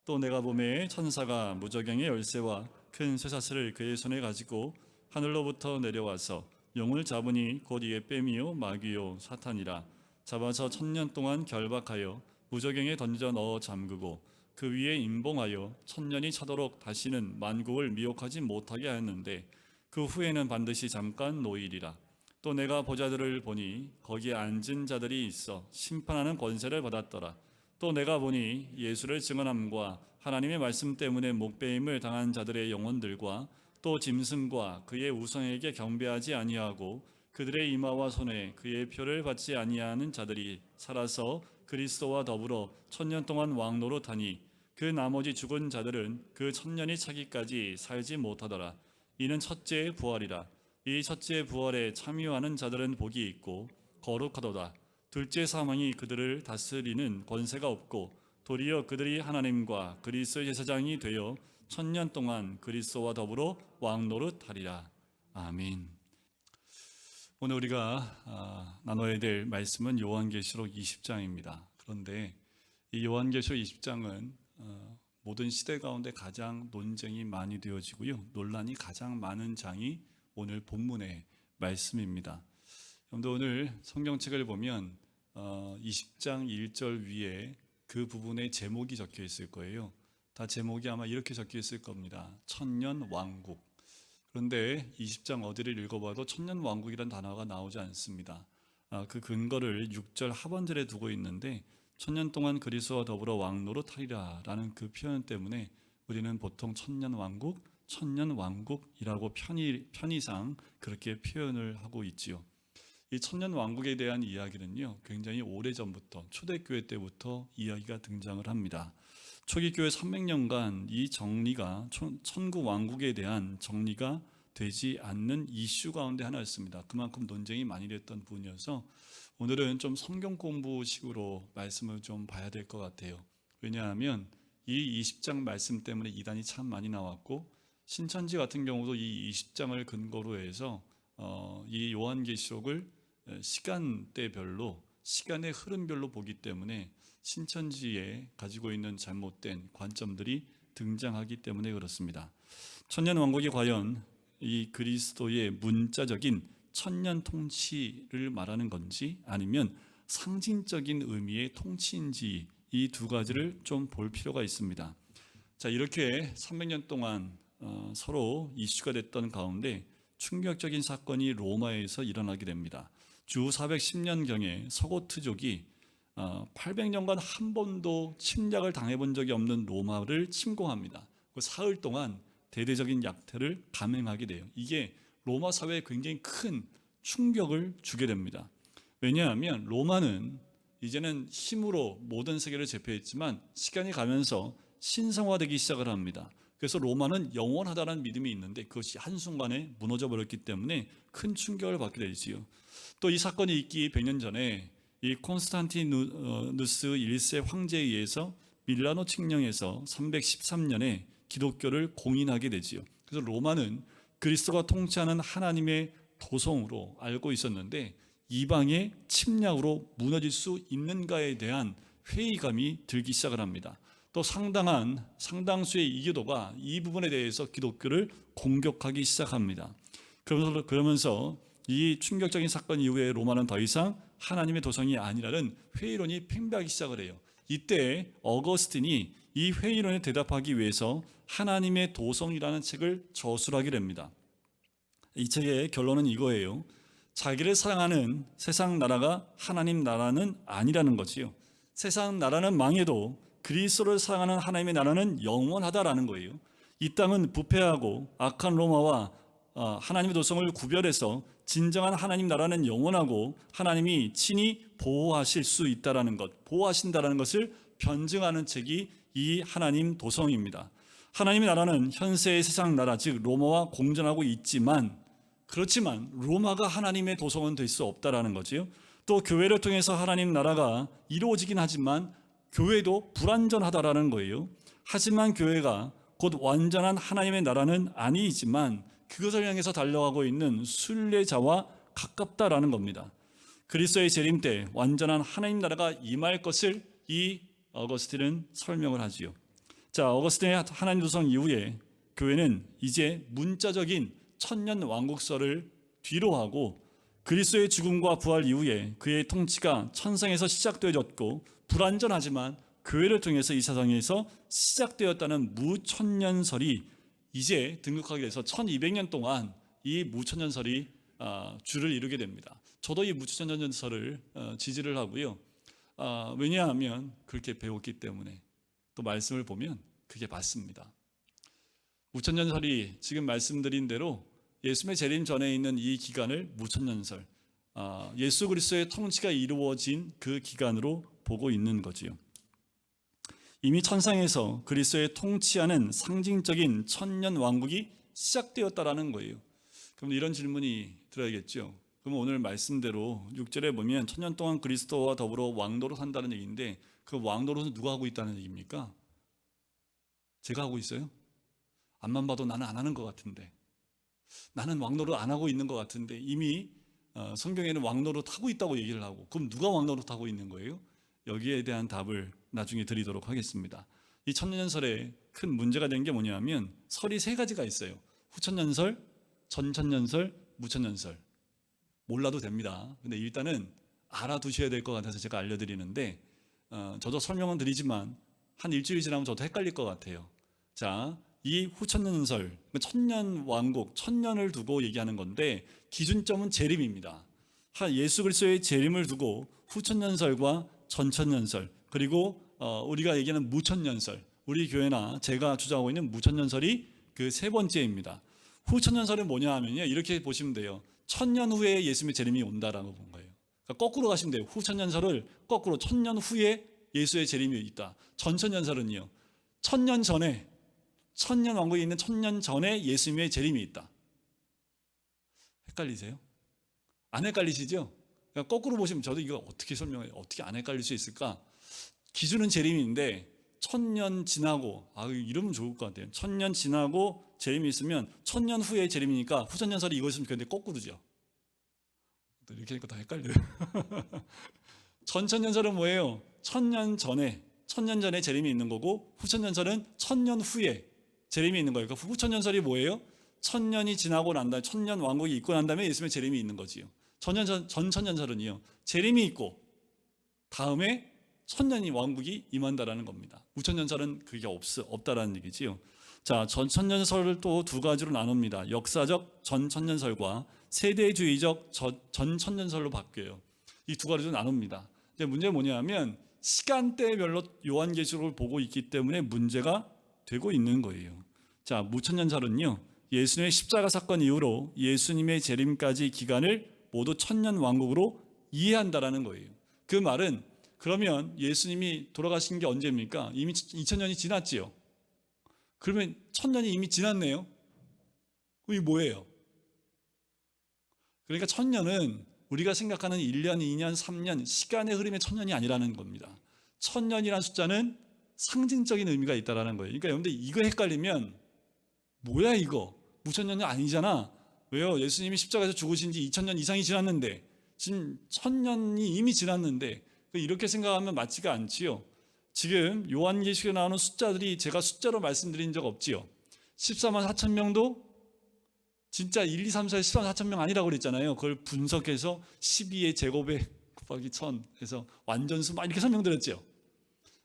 또 내가 보매 천사가 무저갱의 열쇠와 큰 쇠사슬을 그의 손에 가지고 하늘로부터 내려와서 용을 잡으니 곧 이에 뱀이요 마귀요 사탄이라. 잡아서 1000년 동안 결박하여 무저갱에 던져 넣어 잠그고 그 위에 임봉하여 1000년이 차도록 다시는 만국을 미혹하지 못하게 하였는데 그 후에는 반드시 잠깐 노일이라. 또 내가 보자들을 보니 거기에 앉은 자들이 있어 심판하는 권세를 받았더라. 또 내가 보니 예수를 증언함과 하나님의 말씀 때문에 목배임을 당한 자들의 영혼들과 또 짐승과 그의 우상에게 경배하지 아니하고 그들의 이마와 손에 그의 표를 받지 아니하는 자들이 살아서 그리스도와 더불어 1000년 동안 왕노릇하니 그 나머지 죽은 자들은 그 1000년이 차기까지 살지 못하더라. 이는 첫째의 부활이라. 이 첫째 부활에 참여하는 자들은 복이 있고 거룩하도다. 둘째 사망이 그들을 다스리는 권세가 없고 도리어 그들이 하나님과 그리스도의 제사장이 되어 1000년 동안 그리스도와 더불어 왕노릇하리라. 아멘. 오늘 우리가 나눠야 될 말씀은 요한계시록 20장입니다. 그런데 이 요한계시록 20장은 모든 시대 가운데 가장 논쟁이 많이 되어지고요, 논란이 가장 많은 장이 오늘 본문의 말씀입니다. 여러분들 오늘 성경책을 보면 20장 1절 위에 그 부분에 제목이 적혀 있을 거예요. 다 제목이 아마 이렇게 적혀 있을 겁니다. 천년 왕국. 그런데 20장 어디를 읽어봐도 천년 왕국이라는 단어가 나오지 않습니다. 그 근거를 6절 하반절에 두고 있는데 천년 동안 그리스도와 더불어 왕노릇하리라 라는 그 표현 때문에 우리는 보통 천년 왕국이라고 편의상 그렇게 표현을 하고 있지요. 이 천년 왕국에 대한 이야기는요, 굉장히 오래전부터 초대교회 때부터 이야기가 등장을 합니다. 초기 교회 300년간 이 정리가 천국 왕국에 대한 정리가 되지 않는 이슈 가운데 하나였습니다. 그만큼 논쟁이 많이 됐던 부분이어서 오늘은 좀 성경 공부식으로 말씀을 좀 봐야 될 것 같아요. 왜냐하면 이 20장 말씀 때문에 이단이 참 많이 나왔고, 신천지 같은 경우도 이 20장을 근거로 해서 이 요한계시록을 시간대별로, 시간의 흐름별로 보기 때문에 신천지에 가지고 있는 잘못된 관점들이 등장하기 때문에 그렇습니다. 천년 왕국이 과연 이 그리스도의 문자적인 천년 통치를 말하는 건지 아니면 상징적인 의미의 통치인지, 이 두 가지를 좀 볼 필요가 있습니다. 자, 이렇게 300년 동안 서로 이슈가 됐던 가운데 충격적인 사건이 로마에서 일어나게 됩니다. 주 410년경에 서고트족이 800년간 한 번도 침략을 당해본 적이 없는 로마를 침공합니다. 그 사흘 동안 대대적인 약탈을 감행하게 돼요. 이게 로마 사회에 굉장히 큰 충격을 주게 됩니다. 왜냐하면 로마는 이제는 힘으로 모든 세계를 제패했지만 시간이 가면서 신성화되기 시작을 합니다. 그래서 로마는 영원하다는 믿음이 있는데 그것이 한순간에 무너져 버렸기 때문에 큰 충격을 받게 되지요. 또 이 사건이 있기 100년 전에 이 콘스탄티누스 1세 황제에 의해서 밀라노 칙령에서 313년에 기독교를 공인하게 되지요. 그래서 로마는 그리스도가 통치하는 하나님의 도성으로 알고 있었는데 이방의 침략으로 무너질 수 있는가에 대한 회의감이 들기 시작을 합니다. 또 상당수의 이교도가 이 부분에 대해서 기독교를 공격하기 시작합니다. 그러면서 이 충격적인 사건 이후에 로마는 더 이상 하나님의 도성이 아니라는 회의론이 팽배하기 시작을 해요. 이때 어거스틴이 이 회의론에 대답하기 위해서 하나님의 도성이라는 책을 저술하게 됩니다. 이 책의 결론은 이거예요. 자기를 사랑하는 세상 나라가 하나님 나라는 아니라는 거지요. 세상 나라는 망해도 그리스도를 사랑하는 하나님의 나라는 영원하다라는 거예요. 이 땅은 부패하고 악한 로마와 하나님의 도성을 구별해서 진정한 하나님 나라는 영원하고 하나님이 친히 보호하실 수 있다라는 것, 보호하신다라는 것을 변증하는 책이 이 하나님 도성입니다. 하나님의 나라는 현세의 세상 나라, 즉 로마와 공존하고 있지만, 그렇지만 로마가 하나님의 도성은 될 수 없다라는 거지요. 또 교회를 통해서 하나님 나라가 이루어지긴 하지만 교회도 불완전하다라는 거예요. 하지만 교회가 곧 완전한 하나님의 나라는 아니지만 그것을 향해서 달려가고 있는 순례자와 가깝다라는 겁니다. 그리스도의 재림 때 완전한 하나님 나라가 임할 것을 이 어거스틴은 설명을 하지요. 자, 자, 어거스틴의 하나님 도성 이후에 교회는 이제 문자적인 천년 왕국설을 뒤로 하고 그리스도의 죽음과 부활 이후에 그의 통치가 천상에서 시작되어졌고 불완전하지만 교회를 통해서 이 세상에서 시작되었다는 무천년설이 이제 등극하게 돼서 1200년 동안 이 무천년설이 주를 이루게 됩니다. 저도 이 무천년설을 지지를 하고요. 왜냐하면 그렇게 배웠기 때문에, 또 말씀을 보면 그게 맞습니다. 무천년설이 지금 말씀드린 대로 예수님의 재림 전에 있는 이 기간을 무천년설, 예수 그리스도의 통치가 이루어진 그 기간으로 보고 있는 거지요. 이미 천상에서 그리스도의 통치하는 상징적인 천년 왕국이 시작되었다라는 거예요. 그럼 이런 질문이 들어야겠죠. 그럼 오늘 말씀대로 6절에 보면 천년 동안 그리스도와 더불어 왕도로 산다는 얘기인데, 그 왕도로는 누가 하고 있다는 얘기입니까? 제가 하고 있어요? 앞만 봐도 나는 안 하는 것 같은데, 나는 왕노릇 안 하고 있는 것 같은데, 이미 성경에는 왕노릇 하고 있다고 얘기를 하고, 그럼 누가 왕노릇 하고 있는 거예요? 여기에 대한 답을 나중에 드리도록 하겠습니다. 이 천년설에 큰 문제가 된 게 뭐냐면 설이 세 가지가 있어요. 후천년설, 전천년설, 무천년설. 몰라도 됩니다. 근데 일단은 알아두셔야 될 것 같아서 제가 알려드리는데, 저도 설명은 드리지만 한 일주일 지나면 저도 헷갈릴 것 같아요. 자, 이 후천년설, 천년 왕국, 천년을 두고 얘기하는 건데 기준점은 재림입니다. 예수 그리스도의 재림을 두고 후천년설과 전천년설, 그리고 우리가 얘기하는 무천년설, 우리 교회나 제가 주장하고 있는 무천년설이 그 세 번째입니다. 후천년설은 뭐냐 하면요, 이렇게 보시면 돼요. 천년 후에 예수님의 재림이 온다라고 본 거예요. 그러니까 거꾸로 가시면 돼요. 후천년설을 거꾸로, 천년 후에 예수의 재림이 있다. 전천년설은요, 천년 전에, 천년 왕국에 있는 천년 전에 예수님의 재림이 있다. 헷갈리세요? 안 헷갈리시죠? 그러니까 거꾸로 보시면, 저도 이거 어떻게 설명해요? 어떻게 안 헷갈릴 수 있을까? 기준은 재림인데 천년 지나고, 이러면 좋을 것 같아요. 천년 지나고 재림이 있으면 천년 후에 재림이니까 후천년설이 이것이면 좋겠는데 거꾸로죠. 이렇게 하니까 다 헷갈려요. 전천년설은 뭐예요? 천년 전에 재림이 있는 거고, 후천년설은 천년 후에 재림이 있는 거예요. 그러니까 후천년설이 뭐예요? 천년이 지나고 난 다음에, 천년 왕국이 있고 난 다음에 예수님의 재림이 있는 거지요. 전천년설은요, 재림이 있고 다음에 천년이 왕국이 임한다라는 겁니다. 무천년설은 그게 없다라는 얘기지요. 자, 전천년설을 또 두 가지로 나눕니다. 역사적 전천년설과 세대주의적 전천년설로 바뀌어요. 이 두 가지로 나눕니다. 근데 문제는 뭐냐면 시간대별로 요한계시록을 보고 있기 때문에 문제가 되고 있는 거예요. 자, 무천년설은요, 예수님의 십자가 사건 이후로 예수님의 재림까지 기간을 모두 천년 왕국으로 이해한다라는 거예요. 그 말은, 그러면 예수님이 돌아가신 게 언제입니까? 이미 2000년이 지났지요. 그러면 1000년이 이미 지났네요. 이게 뭐예요? 그러니까 1000년은 우리가 생각하는 1년, 2년, 3년 시간의 흐름의 1000년이 아니라는 겁니다. 1000년이라는 숫자는 상징적인 의미가 있다라는 거예요. 그러니까 여러분들 이거 헷갈리면, 뭐야 이거? 무천년이 아니잖아. 왜요? 예수님이 십자가에서 죽으신 지 2000년 이상이 지났는데, 지금 1000년이 이미 지났는데, 이렇게 생각하면 맞지가 않지요. 지금 요한계시록에 나오는 숫자들이 제가 숫자로 말씀드린 적 없지요. 14만 4천 명도 진짜 1, 2, 3, 4, 14만 4천 명 아니라고 그랬잖아요. 그걸 분석해서 12의 제곱에 곱하기 1000 해서 완전수 막 이렇게 설명드렸죠.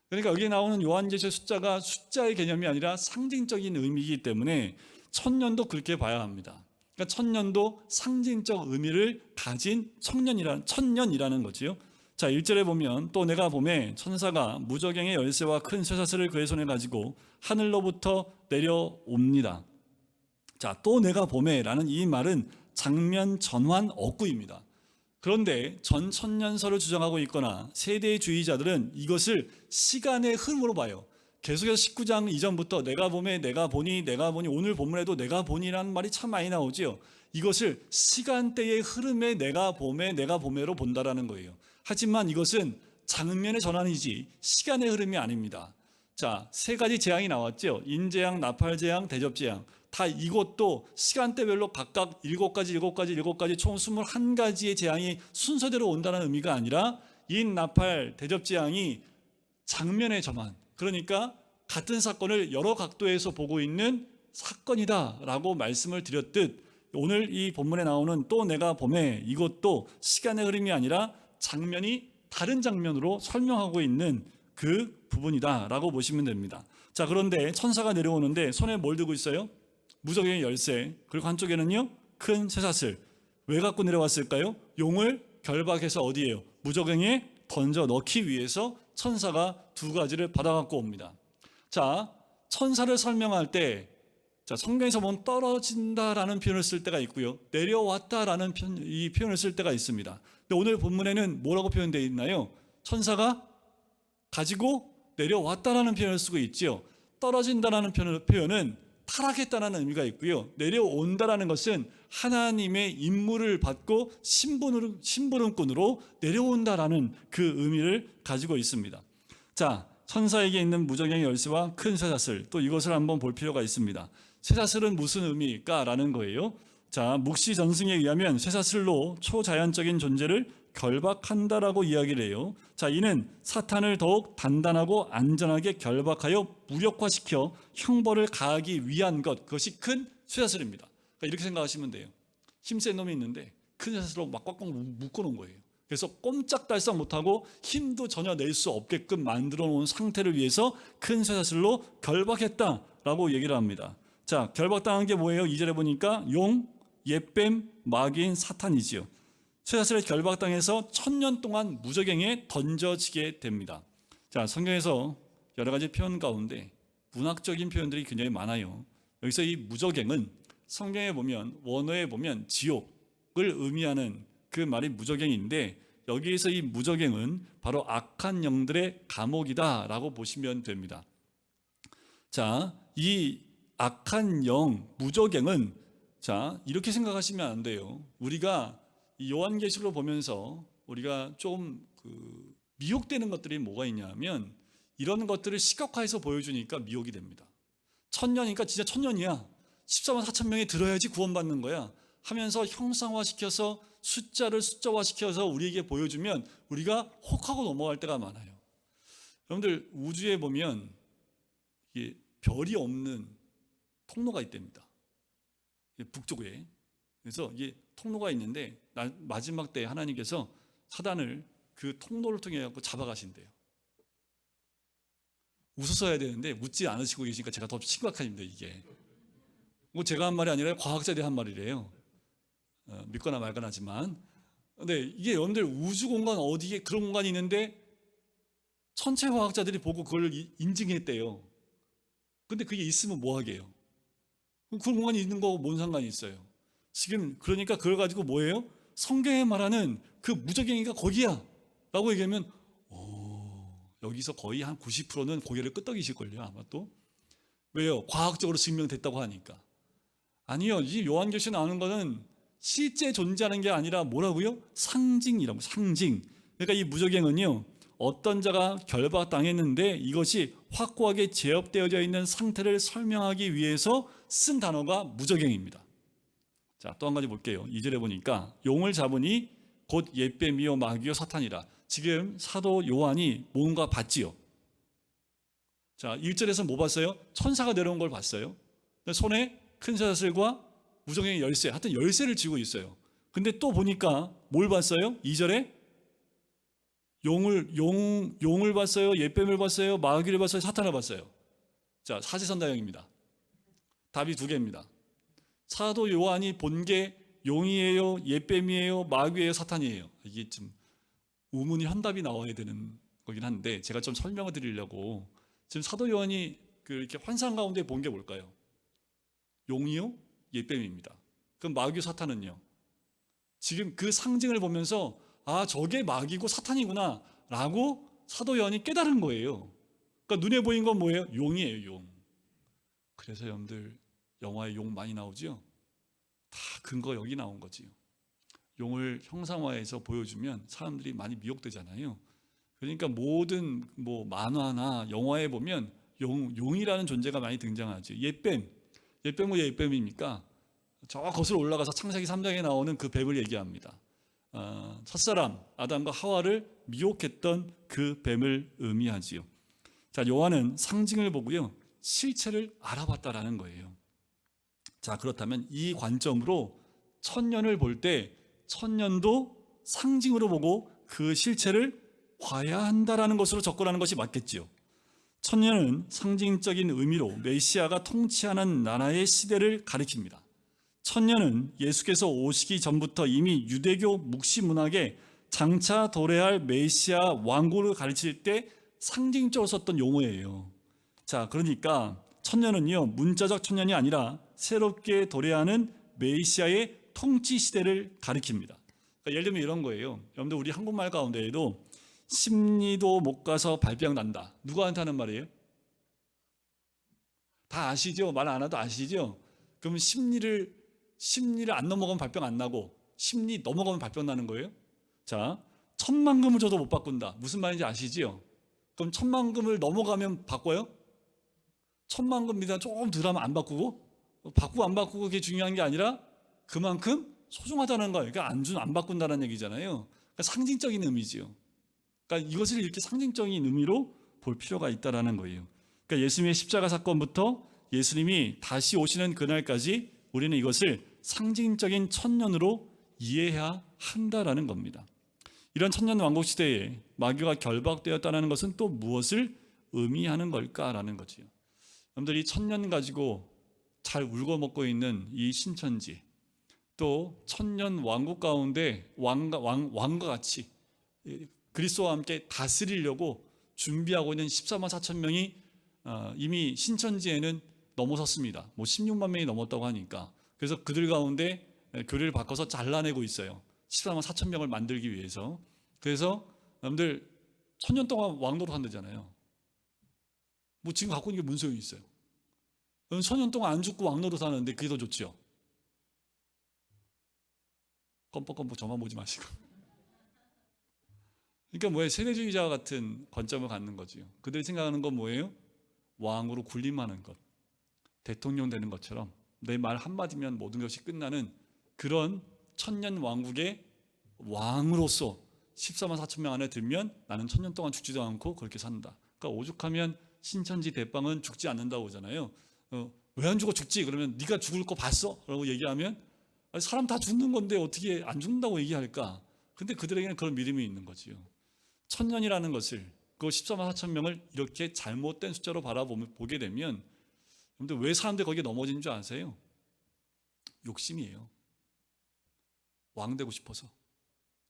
그러니까 여기에 나오는 요한계시록 숫자가 숫자의 개념이 아니라 상징적인 의미이기 때문에 천년도 그렇게 봐야 합니다. 그러니까 천년도 상징적 의미를 가진 천년이라는 거지요. 자, 1절에 보면, 또 내가 보매 천사가 무저갱의 열쇠와 큰 쇠사슬을 그의 손에 가지고 하늘로부터 내려옵니다. 자, 또 내가 보매라는 이 말은 장면 전환 억구입니다. 그런데 전천년설을 주장하고 있거나 세대주의자들은 이것을 시간의 흐름으로 봐요. 계속해서 19장 이전부터 내가 보매, 내가 보니, 오늘 본문에도 내가 보니라는 말이 참 많이 나오지요. 이것을 시간대의 흐름에 내가 보매로 본다라는 거예요. 하지만 이것은 장면의 전환이지 시간의 흐름이 아닙니다. 자, 세 가지 재앙이 나왔죠. 인재앙, 나팔재앙, 대접재앙. 다 이것도 시간대별로 각각 7가지 총 21가지의 재앙이 순서대로 온다는 의미가 아니라, 인, 나팔, 대접재앙이 장면의 전환, 그러니까 같은 사건을 여러 각도에서 보고 있는 사건이다라고 말씀을 드렸듯 오늘 이 본문에 나오는 또 내가 봄에 이것도 시간의 흐름이 아니라 장면이 다른 장면으로 설명하고 있는 그 부분이다라고 보시면 됩니다. 자, 그런데 천사가 내려오는데 손에 뭘 들고 있어요? 무적의 열쇠, 그리고 한쪽에는요 큰 쇠사슬. 왜 갖고 내려왔을까요? 용을 결박해서 어디에요? 무저갱에 던져 넣기 위해서 천사가 두 가지를 받아 갖고 옵니다. 자, 천사를 설명할 때 성경에서 보면 떨어진다라는 표현을 쓸 때가 있고요, 내려왔다라는 이 표현을 쓸 때가 있습니다. 근데 오늘 본문에는 뭐라고 표현되어 있나요? 천사가 가지고 내려왔다라는 표현을 쓰고 있지요. 떨어진다라는 표현은 타락했다는 의미가 있고요, 내려온다라는 것은 하나님의 임무를 받고 심부름꾼으로 내려온다라는 그 의미를 가지고 있습니다. 자, 천사에게 있는 무저갱의 열쇠와 큰 쇠사슬, 또 이것을 한번 볼 필요가 있습니다. 쇠사슬은 무슨 의미일까라는 거예요. 자, 묵시 전승에 의하면 쇠사슬로 초자연적인 존재를 결박한다라고 이야기를 해요. 자, 이는 사탄을 더욱 단단하고 안전하게 결박하여 무력화시켜 형벌을 가하기 위한 것, 그것이 큰 쇠사슬입니다. 그러니까 이렇게 생각하시면 돼요. 힘센 놈이 있는데 큰 쇠사슬로 막 꽉꽉 묶어놓은 거예요. 그래서 꼼짝달싹 못하고 힘도 전혀 낼 수 없게끔 만들어 놓은 상태를 위해서 큰 쇠사슬로 결박했다라고 얘기를 합니다. 자, 결박당한 게 뭐예요? 2절에 보니까 용, 옅뱀, 마귀인 사탄이지요. 쇠사슬에 결박당해서 1000년 동안 무저갱에 던져지게 됩니다. 자, 성경에서 여러 가지 표현 가운데 문학적인 표현들이 굉장히 많아요. 여기서 이 무저갱은 성경에 보면, 원어에 보면 지옥을 의미하는 그 말이 무저갱인데, 여기에서 이 무저갱은 바로 악한 영들의 감옥이다라고 보시면 됩니다. 자, 이 악한 영, 무저갱은, 자, 이렇게 생각하시면 안 돼요. 우리가 이 요한계시록을 보면서 우리가 좀 미혹되는 것들이 뭐가 있냐면, 이런 것들을 시각화해서 보여주니까 미혹이 됩니다. 1000년이니까 진짜 1000년이야, 14만 4천 명이 들어야지 구원받는 거야 하면서 형상화시켜서 숫자를 숫자화시켜서 우리에게 보여주면 우리가 혹하고 넘어갈 때가 많아요. 여러분들, 우주에 보면 이게 별이 없는 통로가 있답니다. 북쪽에. 그래서 이게 통로가 있는데 마지막 때에 하나님께서 사단을 그 통로를 통해 갖고 잡아가신대요. 웃었어야 되는데 웃지 않으시고 계시니까 제가 더 심각합니다. 이게 뭐 제가 한 말이 아니라 과학자들이 한 말이래요. 믿거나 말거나 하지만, 근데 이게 여러분들 우주 공간 어디에 그런 공간이 있는데 천체 과학자들이 보고 그걸 인증했대요. 근데 그게 있으면 뭐 하게요? 그런 공간이 있는 거하고 뭔 상관이 있어요? 지금 그러니까 그걸 가지고 뭐예요? 성경에 말하는 그 무저갱이가 거기야 라고 얘기하면 여기서 거의 한 90%는 고개를 끄덕이실걸요, 아마. 또 왜요? 과학적으로 증명됐다고 하니까. 아니요, 이 요한계시에 나오는 거는 실제 존재하는 게 아니라 뭐라고요? 상징이라고, 상징. 그러니까 이 무저갱은요, 어떤 자가 결박당했는데 이것이 확고하게 제압되어져 있는 상태를 설명하기 위해서 쓴 단어가 무저갱입니다. 자, 또 한 가지 볼게요. 2절에 보니까 용을 잡으니 곧 옅뱀이요 마귀요 사탄이라. 지금 사도 요한이 뭔가 봤지요. 자, 1절에서 뭐 봤어요? 천사가 내려온 걸 봤어요. 손에 큰 쇠사슬과 무저갱의 열쇠, 하여튼 열쇠를 쥐고 있어요. 근데 또 보니까 뭘 봤어요? 2절에 용을 봤어요, 옅뱀을 봤어요, 마귀를 봤어요, 사탄을 봤어요. 자, 사지선다형입니다. 답이 두 개입니다. 사도 요한이 본 게 용이에요, 옅뱀이에요, 마귀예요, 사탄이에요. 이게 좀 우문이 한 답이 나와야 되는 거긴 한데, 제가 좀 설명을 드리려고, 지금 사도 요한이 이렇게 환상 가운데 본 게 뭘까요? 용이요, 옅뱀입니다. 그럼 마귀, 사탄은요? 지금 그 상징을 보면서 아, 저게 마귀고 사탄이구나 라고 사도 요한이 깨달은 거예요. 그러니까 눈에 보인 건 뭐예요? 용이에요, 용. 그래서 여러분들 영화에 용 많이 나오죠? 다 근거 여기 나온 거지요. 용을 형상화해서 보여주면 사람들이 많이 미혹되잖아요. 그러니까 모든 만화나 영화에 보면 용이라는 존재가 많이 등장하죠. 옅뱀은 왜 옅뱀입니까? 저 거슬러 올라가서 창세기 3장에 나오는 그 뱀을 얘기합니다. 첫사람 아담과 하와를 미혹했던 그 뱀을 의미하지요. 자, 요한은 상징을 보고요, 실체를 알아봤다라는 거예요. 자, 그렇다면 이 관점으로 천년을 볼 때 천년도 상징으로 보고 그 실체를 봐야 한다라는 것으로 접근하는 것이 맞겠지요. 천년은 상징적인 의미로 메시아가 통치하는 나라의 시대를 가리킵니다. 천년은 예수께서 오시기 전부터 이미 유대교 묵시 문학에 장차 도래할 메시아 왕국을 가르칠 때 상징적으로 썼던 용어예요. 자, 그러니까 천년은요, 문자적 천년이 아니라 새롭게 도래하는 메시아의 통치 시대를 가리킵니다. 그러니까 예를 들면 이런 거예요. 여러분들, 우리 한국말 가운데에도 십리도 못 가서 발병 난다. 누구한테 하는 말이에요? 다 아시죠? 말 안 해도 아시죠? 그럼 십리를 안 넘어가면 발병 안 나고 십리 넘어가면 발병 나는 거예요? 자, 천만금을 줘도 못 바꾼다. 무슨 말인지 아시죠? 그럼 천만금을 넘어가면 바꿔요? 천만금 미만 조금 덜 하면 안 바꾸고, 바꾸고 안 바꾸고 그게 중요한 게 아니라 그만큼 소중하다는 거예요. 그러니까 안 바꾼다는 얘기잖아요. 그러니까 상징적인 의미지요. 그러니까 이것을 이렇게 상징적인 의미로 볼 필요가 있다라는 거예요. 그러니까 예수님의 십자가 사건부터 예수님이 다시 오시는 그날까지 우리는 이것을 상징적인 천년으로 이해해야 한다라는 겁니다. 이런 천년 왕국 시대에 마귀가 결박되었다는 것은 또 무엇을 의미하는 걸까라는 거지요. 여러분들이 천년 가지고 잘 울고먹고 있는 이 신천지, 또 천년 왕국 가운데 왕과 같이 그리스도와 함께 다스리려고 준비하고 있는 14만 4천 명이 이미 신천지에는 넘어섰습니다. 뭐 16만 명이 넘었다고 하니까. 그래서 그들 가운데 교리를 바꿔서 잘라내고 있어요. 14만 4천 명을 만들기 위해서. 그래서 여러분들 천년 동안 왕노릇 한다잖아요. 뭐 지금 갖고 있는 게 무슨 소용이 있어요? 천년 동안 안 죽고 왕노릇 하는데 그게 더 좋지요. 껌뻑껌뻑 저만 보지 마시고. 그러니까 뭐예요? 세대주의자 같은 관점을 갖는 거지요. 그들이 생각하는 건 뭐예요? 왕으로 군림하는 것, 대통령 되는 것처럼 내 말 한마디면 모든 것이 끝나는 그런 천년 왕국의 왕으로서 14만 4천 명 안에 들면 나는 천년 동안 죽지도 않고 그렇게 산다. 그러니까 오죽하면 신천지 대빵은 죽지 않는다고 하잖아요. 왜 안 죽어? 죽지? 그러면 네가 죽을 거 봤어? 라고 얘기하면 사람 다 죽는 건데 어떻게 안 죽는다고 얘기할까? 근데 그들에게는 그런 믿음이 있는 거지요. 천년이라는 것을, 그 14만 4천 명을 이렇게 잘못된 숫자로 바라보게 되면, 근데 왜 사람들이 거기에 넘어진 줄 아세요? 욕심이에요. 왕 되고 싶어서.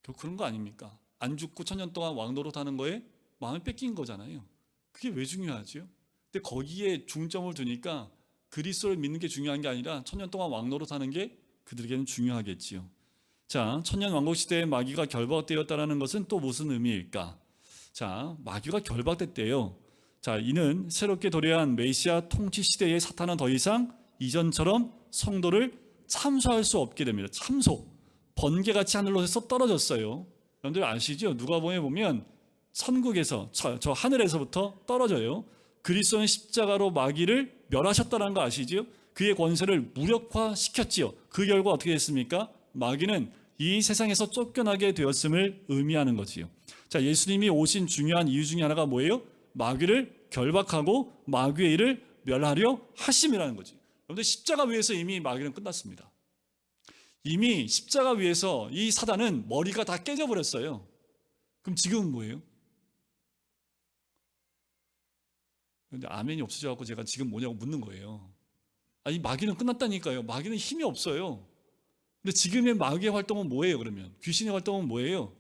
결국 그런 거 아닙니까? 안 죽고 천년 동안 왕 노릇하는 거에 마음을 뺏긴 거잖아요. 그게 왜 중요하죠? 근데 거기에 중점을 두니까 그리스도를 믿는 게 중요한 게 아니라 천년 동안 왕 노릇하는 게 그들에게는 중요하겠지요. 자, 천년 왕국 시대에 마귀가 결박되었다는 것은 또 무슨 의미일까? 자, 마귀가 결박됐대요. 자, 이는 새롭게 도래한 메시아 통치 시대의 사탄은 더 이상 이전처럼 성도를 참소할 수 없게 됩니다. 참소. 번개같이 하늘로서 떨어졌어요. 여러분들 아시죠? 누가복음에 보면 천국에서, 저 하늘에서부터 떨어져요. 그리스도는 십자가로 마귀를 멸하셨다는 거 아시죠? 그의 권세를 무력화시켰지요. 그 결과 어떻게 됐습니까? 마귀는 이 세상에서 쫓겨나게 되었음을 의미하는 거지요. 자, 예수님이 오신 중요한 이유 중에 하나가 뭐예요? 마귀를 결박하고 마귀의 일을 멸하려 하심이라는 거지. 여러분들 십자가 위에서 이미 마귀는 끝났습니다. 이미 십자가 위에서 이 사단은 머리가 다 깨져버렸어요. 그럼 지금은 뭐예요? 근데 아멘이 없어져갖고 제가 지금 뭐냐고 묻는 거예요. 아니, 마귀는 끝났다니까요. 마귀는 힘이 없어요. 근데 지금의 마귀의 활동은 뭐예요, 그러면? 귀신의 활동은 뭐예요?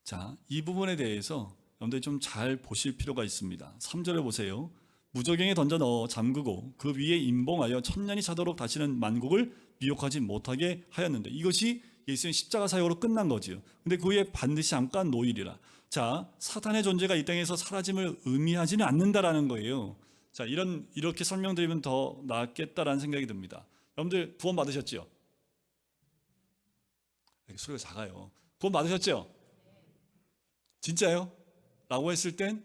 자, 이 부분에 대해서 여러분들이 좀 잘 보실 필요가 있습니다. 3절에 보세요. 무저갱에 던져 넣어 잠그고 그 위에 임봉하여 천년이 차도록 다시는 만국을 미혹하지 못하게 하였는데, 이것이 예수의 십자가 사역으로 끝난 거지요. 근데 그 후에 반드시 잠깐 노일이라. 자, 사탄의 존재가 이 땅에서 사라짐을 의미하지는 않는다라는 거예요. 자, 이렇게 설명드리면 더 낫겠다라는 생각이 듭니다. 여러분들 구원 받으셨죠? 소리가 작아요. 구원 받으셨죠? 진짜요? 라고 했을 땐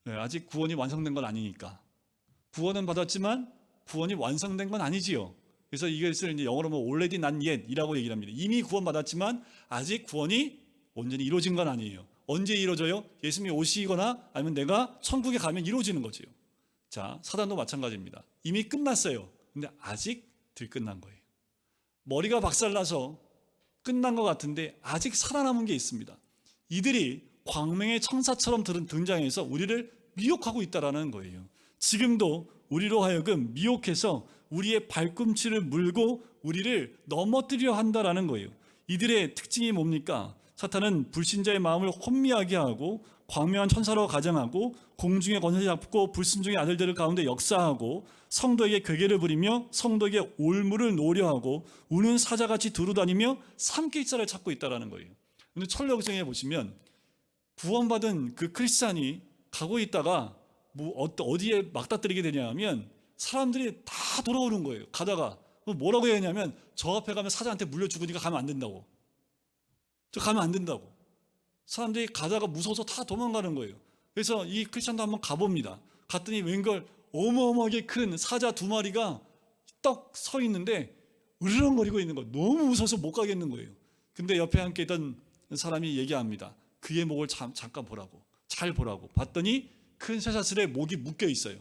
아직 구원이 완성된 건 아니니까. 구원은 받았지만 구원이 완성된 건 아니지요. 그래서 이것을 이제 영어로 보면 already not yet 이라고 얘기를 합니다. 이미 구원 받았지만 아직 구원이 온전히 이루어진 건 아니에요. 언제 이루어져요? 예수님이 오시거나 아니면 내가 천국에 가면 이루어지는 거지요. 자, 사단도 마찬가지입니다. 이미 끝났어요. 근데 아직 덜 끝난 거예요. 머리가 박살나서 끝난 것 같은데 아직 살아남은 게 있습니다. 이들이 광명의 청사처럼 등장해서 우리를 미혹하고 있다는 거예요. 지금도 우리로 하여금 미혹해서 우리의 발꿈치를 물고 우리를 넘어뜨려 한다는 거예요. 이들의 특징이 뭡니까? 사탄은 불신자의 마음을 혼미하게 하고 광명한 천사로 가장하고 공중의 권세 잡고 불순종의 아들들 가운데 역사하고 성도에게 괴계를 부리며 성도에게 올무를 노려하고 우는 사자같이 두루다니며 삼킬자를 찾고 있다는 거예요. 근데 철력성에 보시면 구원받은 그 크리스찬이 가고 있다가 어디에 막다뜨리게 되냐 하면 사람들이 다 돌아오는 거예요. 가다가 뭐라고 해야 하냐면 저 앞에 가면 사자한테 물려 죽으니까 가면 안 된다고. 저 가면 안 된다고. 사람들이 가다가 무서워서 다 도망가는 거예요. 그래서 이 크리스찬도 한번 가봅니다. 갔더니 웬걸 어마어마하게 큰 사자 2마리가 떡 서 있는데 으르렁거리고 있는 거. 너무 무서워서 못 가겠는 거예요. 근데 옆에 함께 있던 사람이 얘기합니다. 그의 목을 잠깐 보라고. 잘 보라고. 봤더니 큰 쇠사슬에 목이 묶여 있어요.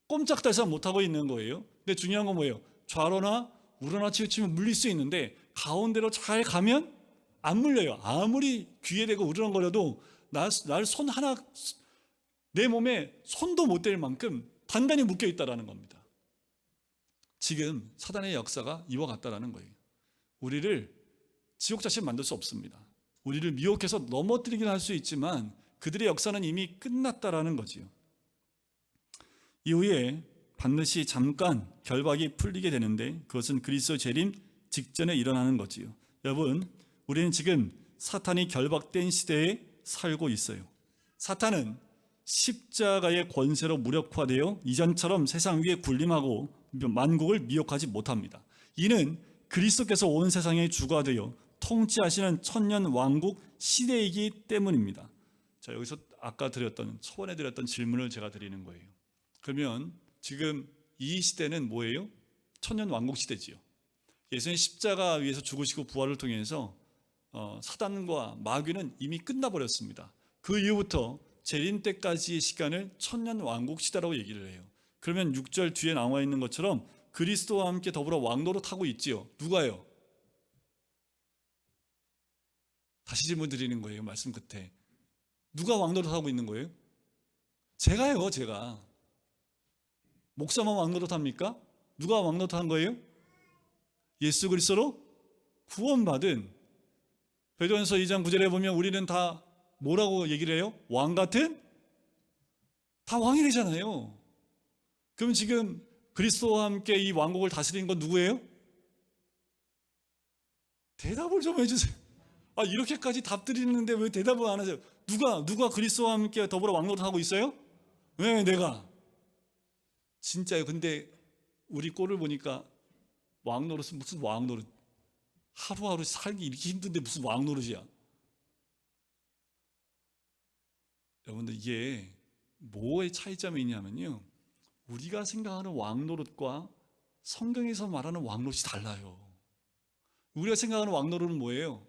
꼼짝달싹 못하고 있는 거예요. 근데 중요한 건 뭐예요? 좌로나 우로나 치우치면 물릴 수 있는데 가운데로 잘 가면 안 물려요. 아무리 귀에 대고 우르렁거려도 날 손 하나, 내 몸에 손도 못 댈 만큼 단단히 묶여 있다는 겁니다. 지금 사단의 역사가 이와 같다는 거예요. 우리를 지옥 자신 만들 수 없습니다. 우리를 미혹해서 넘어뜨리긴 할 수 있지만 그들의 역사는 이미 끝났다라는 거지요. 이후에 반드시 잠깐 결박이 풀리게 되는데 그것은 그리스도 재림 직전에 일어나는 거지요. 여러분, 우리는 지금 사탄이 결박된 시대에 살고 있어요. 사탄은 십자가의 권세로 무력화되어 이전처럼 세상 위에 군림하고 만국을 미혹하지 못합니다. 이는 그리스도께서 온 세상의 주가 되어 통치하시는 천년 왕국 시대이기 때문입니다. 자, 여기서 아까 초반에 드렸던 질문을 제가 드리는 거예요. 그러면 지금 이 시대는 뭐예요? 천년 왕국 시대지요. 예수님 십자가 위에서 죽으시고 부활을 통해서 사단과 마귀는 이미 끝나버렸습니다. 그 이후부터 재림 때까지의 시간을 천년 왕국 시대라고 얘기를 해요. 그러면 6절 뒤에 나와 있는 것처럼 그리스도와 함께 더불어 왕노릇하고 있지요. 누가요? 다시 질문 드리는 거예요. 말씀 끝에. 누가 왕노릇하고 있는 거예요? 제가요. 제가. 목사만 왕노릇합니까? 누가 왕노릇한 거예요? 예수 그리스도로 구원받은. 베드로전서 2장 9절에 보면 우리는 다 뭐라고 얘기를 해요? 왕 같은? 다 왕이 되잖아요. 그럼 지금 그리스도와 함께 이 왕국을 다스리는 건 누구예요? 대답을 좀 해주세요. 이렇게까지 답 드리는데 왜 대답을 안 하세요? 누가 그리스도와 함께 더불어 왕노릇하고 있어요? 왜 내가? 진짜요. 근데 우리 꼴을 보니까 왕노릇은 무슨 왕노릇? 하루하루 살기 이렇게 힘든데 무슨 왕노릇이야? 여러분들 이게 뭐의 차이점이 있냐면요, 우리가 생각하는 왕노릇과 성경에서 말하는 왕노릇이 달라요. 우리가 생각하는 왕노릇은 뭐예요?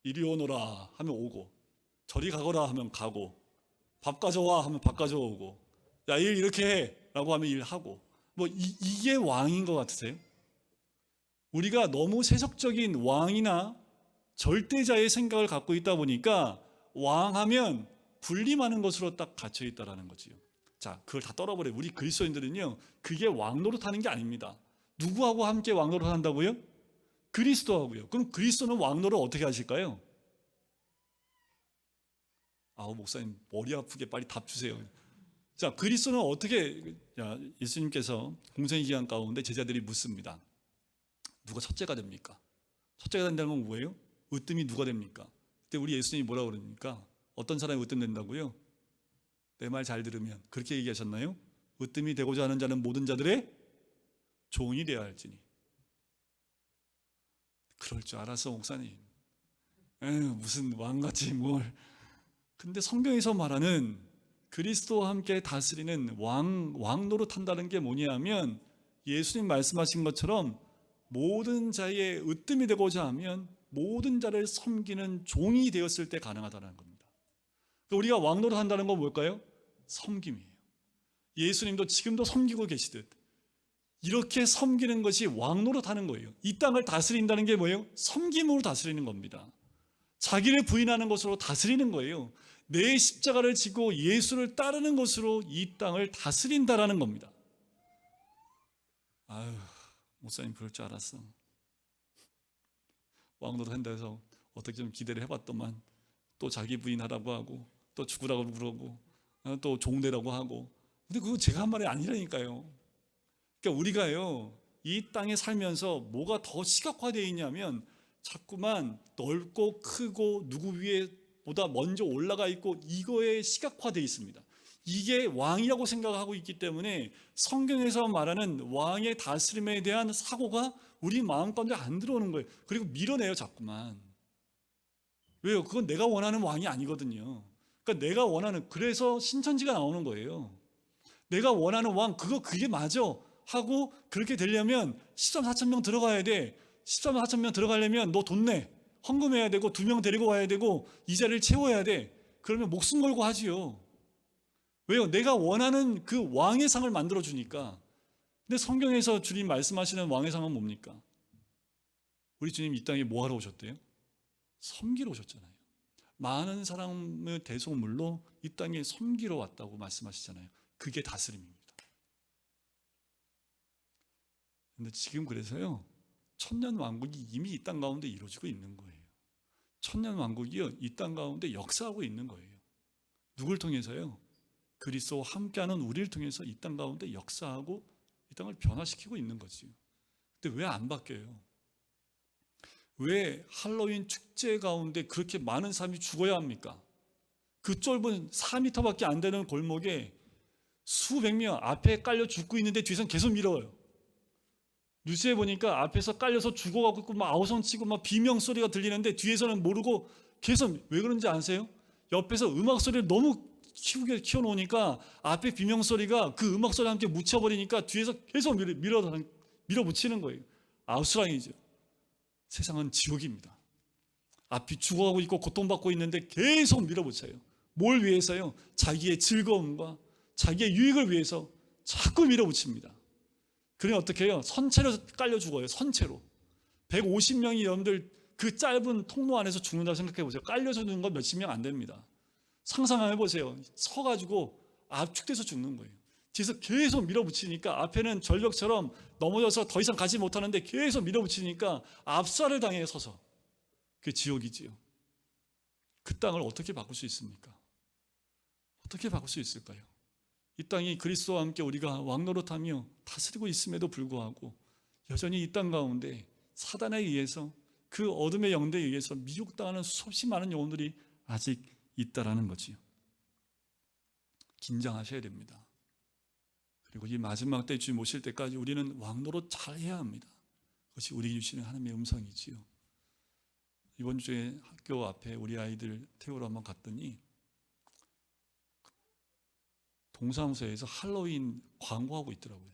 이리 오너라 하면 오고, 저리 가거라 하면 가고, 밥 가져와 하면 밥 가져오고, 야, 일 이렇게 해 라고 하면 일하고, 이게 왕인 것 같으세요? 우리가 너무 세속적인 왕이나 절대자의 생각을 갖고 있다 보니까 왕하면 군림하는 것으로 딱 갇혀 있다라는 거지요. 자, 그걸 다 떨어버려요. 우리 그리스도인들은요, 그게 왕노릇하는 게 아닙니다. 누구하고 함께 왕노릇 한다고요? 그리스도하고요. 그럼 그리스도는 왕노릇 어떻게 하실까요? 목사님 머리 아프게 빨리 답 주세요. 자, 그리스도는 어떻게, 예수님께서 공생의 기간 가운데 제자들이 묻습니다. 누가 첫째가 됩니까? 첫째가 된다는 건 뭐예요? 으뜸이 누가 됩니까? 그때 우리 예수님이 뭐라고 그러니까, 어떤 사람이 으뜸 된다고요? 내 말 잘 들으면 그렇게 얘기하셨나요? 으뜸이 되고자 하는 자는 모든 자들의 종이 되어야 할지니. 그럴 줄 알았어, 목사님. 무슨 왕같이 뭘. 근데 성경에서 말하는 그리스도와 함께 다스리는 왕노릇 한다는 게 뭐냐 하면, 예수님 말씀하신 것처럼 모든 자의 으뜸이 되고자 하면 모든 자를 섬기는 종이 되었을 때 가능하다는 겁니다. 우리가 왕노릇 한다는 건 뭘까요? 섬김이에요. 예수님도 지금도 섬기고 계시듯 이렇게 섬기는 것이 왕노릇 하는 거예요. 이 땅을 다스린다는 게 뭐예요? 섬김으로 다스리는 겁니다. 자기를 부인하는 것으로 다스리는 거예요. 내 십자가를 지고 예수를 따르는 것으로 이 땅을 다스린다라는 겁니다. 아유, 목사님 그럴 줄 알았어. 왕노릇 한다 해서 어떻게 좀 기대를 해봤더만 또 자기 부인하라고 하고 또 죽으라고 그러고 또 종되라고 하고, 근데 그거 제가 한 말이 아니라니까요. 그러니까 우리가요, 이 땅에 살면서 뭐가 더 시각화되어 있냐면 자꾸만 넓고 크고 누구 위에 보다 먼저 올라가 있고 이거에 시각화되어 있습니다. 이게 왕이라고 생각하고 있기 때문에 성경에서 말하는 왕의 다스림에 대한 사고가 우리 마음 가운데 안 들어오는 거예요. 그리고 밀어내요, 자꾸만. 왜요? 그건 내가 원하는 왕이 아니거든요. 그러니까 내가 원하는, 그래서 신천지가 나오는 거예요. 내가 원하는 왕, 그게 맞아 하고 그렇게 되려면 13, 4천 명 들어가야 돼. 13, 4천 명 들어가려면 너 돈 내. 헌금해야 되고 2명 데리고 와야 되고 이 자리를 채워야 돼. 그러면 목숨 걸고 하지요. 왜요? 내가 원하는 그 왕의 상을 만들어 주니까. 근데 성경에서 주님 말씀하시는 왕의 상은 뭡니까? 우리 주님 이 땅에 뭐 하러 오셨대요? 섬기러 오셨잖아요. 많은 사람의 대속물로 이 땅에 섬기러 왔다고 말씀하시잖아요. 그게 다스림입니다. 근데 지금 그래서요, 천년 왕국이 이미 이 땅 가운데 이루어지고 있는 거예요. 천년 왕국이요, 이 땅 가운데 역사하고 있는 거예요. 누굴 통해서요? 그리스도와 함께하는 우리를 통해서 이 땅 가운데 역사하고 이 땅을 변화시키고 있는 거지요. 근데 왜 안 바뀌어요? 왜 할로윈 축제 가운데 그렇게 많은 사람이 죽어야 합니까? 그 좁은 4m밖에 안 되는 골목에 수백 명 앞에 깔려 죽고 있는데 뒤에서는 계속 밀어요. 뉴스에 보니까 앞에서 깔려서 죽어가고 막 아우성 치고 막 비명 소리가 들리는데 뒤에서는 모르고 계속, 왜 그런지 아세요? 옆에서 음악 소리를 너무 키우게 키워놓으니까 앞에 비명 소리가 그 음악 소리와 함께 묻혀버리니까 뒤에서 계속 밀어붙이는 거예요. 아우스랑이죠. 세상은 지옥입니다. 앞이 죽어가고 있고 고통받고 있는데 계속 밀어붙여요. 뭘 위해서요? 자기의 즐거움과 자기의 유익을 위해서 자꾸 밀어붙입니다. 그러니 어떻게 해요? 선체로 깔려 죽어요. 선체로. 150명이 여러분들 그 짧은 통로 안에서 죽는다고 생각해 보세요. 깔려 죽는 건 몇십 명 안 됩니다. 상상해 보세요. 서가지고 압축돼서 죽는 거예요. 뒤에서 계속 밀어붙이니까 앞에는 절벽처럼 넘어져서 더 이상 가지 못하는데 계속 밀어붙이니까 압살을 당해 서서. 그게 지옥이지요. 그 땅을 어떻게 바꿀 수 있습니까? 어떻게 바꿀 수 있을까요? 이 땅이 그리스도와 함께 우리가 왕노릇하며 다스리고 있음에도 불구하고 여전히 이 땅 가운데 사단에 의해서, 그 어둠의 영대에 의해서 미혹당하는 수없이 많은 영혼들이 아직 있다라는 거지요. 긴장하셔야 됩니다. 그리고 이 마지막 때 주님 오실 때까지 우리는 왕노릇 잘 해야 합니다. 그것이 우리에게 주시는 하나님의 음성이지요. 이번 주에 학교 앞에 우리 아이들 태우러 한번 갔더니 동사무소에서 할로윈 광고하고 있더라고요.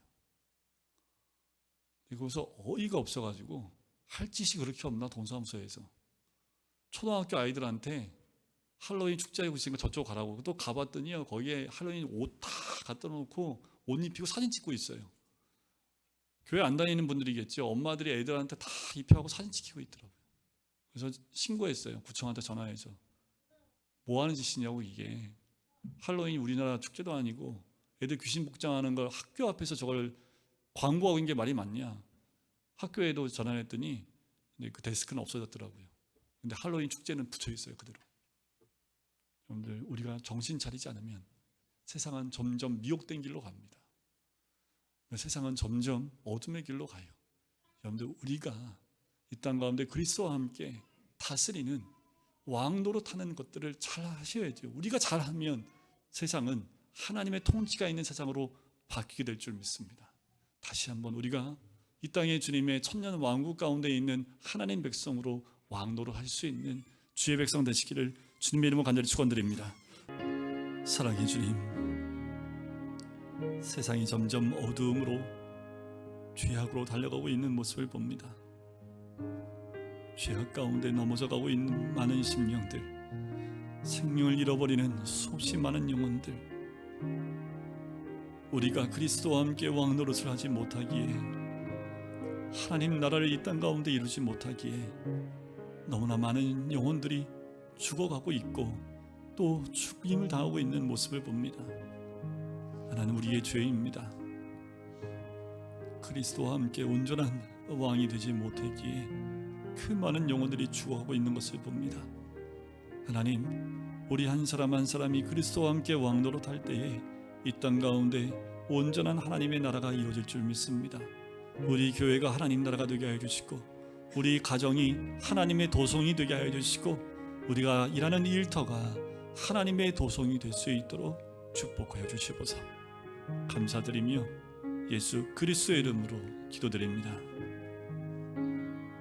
거기서 어이가 없어가지고, 할 짓이 그렇게 없나 동사무소에서. 초등학교 아이들한테 할로윈 축제하고 있으니까 저쪽 가라고. 또 가봤더니요, 거기에 할로윈 옷 다 갖다 놓고 옷 입히고 사진 찍고 있어요. 교회 안 다니는 분들이겠죠. 엄마들이 애들한테 다 입혀하고 사진 찍히고 있더라고요. 그래서 신고했어요. 구청한테 전화해서. 뭐 하는 짓이냐고, 이게. 할로윈이 우리나라 축제도 아니고 애들 귀신 복장하는 걸 학교 앞에서 저걸 광고하고 있는 게 말이 맞냐. 학교에도 전화했더니 그 데스크는 없어졌더라고요. 근데 할로윈 축제는 붙여 있어요, 그대로. 여러분들, 우리가 정신 차리지 않으면 세상은 점점 미혹된 길로 갑니다. 세상은 점점 어둠의 길로 가요. 여러분들, 우리가 이 땅 가운데 그리스도와 함께 다스리는 왕노릇하는 것들을 잘 하셔야죠. 우리가 잘하면 세상은 하나님의 통치가 있는 세상으로 바뀌게 될 줄 믿습니다. 다시 한번 우리가 이 땅의 주님의 천년 왕국 가운데 있는 하나님 백성으로 왕노릇할 수 있는 주의 백성 되시기를 주님의 이름으로 간절히 축원드립니다. 사랑의 주님, 세상이 점점 어두움으로 죄악으로 달려가고 있는 모습을 봅니다. 죄악 가운데 넘어져가고 있는 많은 심령들, 생명을 잃어버리는 수없이 많은 영혼들, 우리가 그리스도와 함께 왕노릇을 하지 못하기에, 하나님 나라를 이 땅 가운데 이루지 못하기에 너무나 많은 영혼들이 죽어가고 있고 또 죽임을 당하고 있는 모습을 봅니다. 하나는 우리의 죄입니다. 그리스도와 함께 온전한 왕이 되지 못했기에 그 많은 영혼들이 죽어가고 있는 것을 봅니다. 하나님, 우리 한 사람 한 사람이 그리스도와 함께 왕노릇할 때에 이 땅 가운데 온전한 하나님의 나라가 이루어질 줄 믿습니다. 우리 교회가 하나님 나라가 되게 하여 주시고, 우리 가정이 하나님의 도성이 되게 하여 주시고, 우리가 일하는 일터가 하나님의 도성이 될 수 있도록 축복하여 주시옵소서. 감사드리며 예수 그리스도의 이름으로 기도드립니다.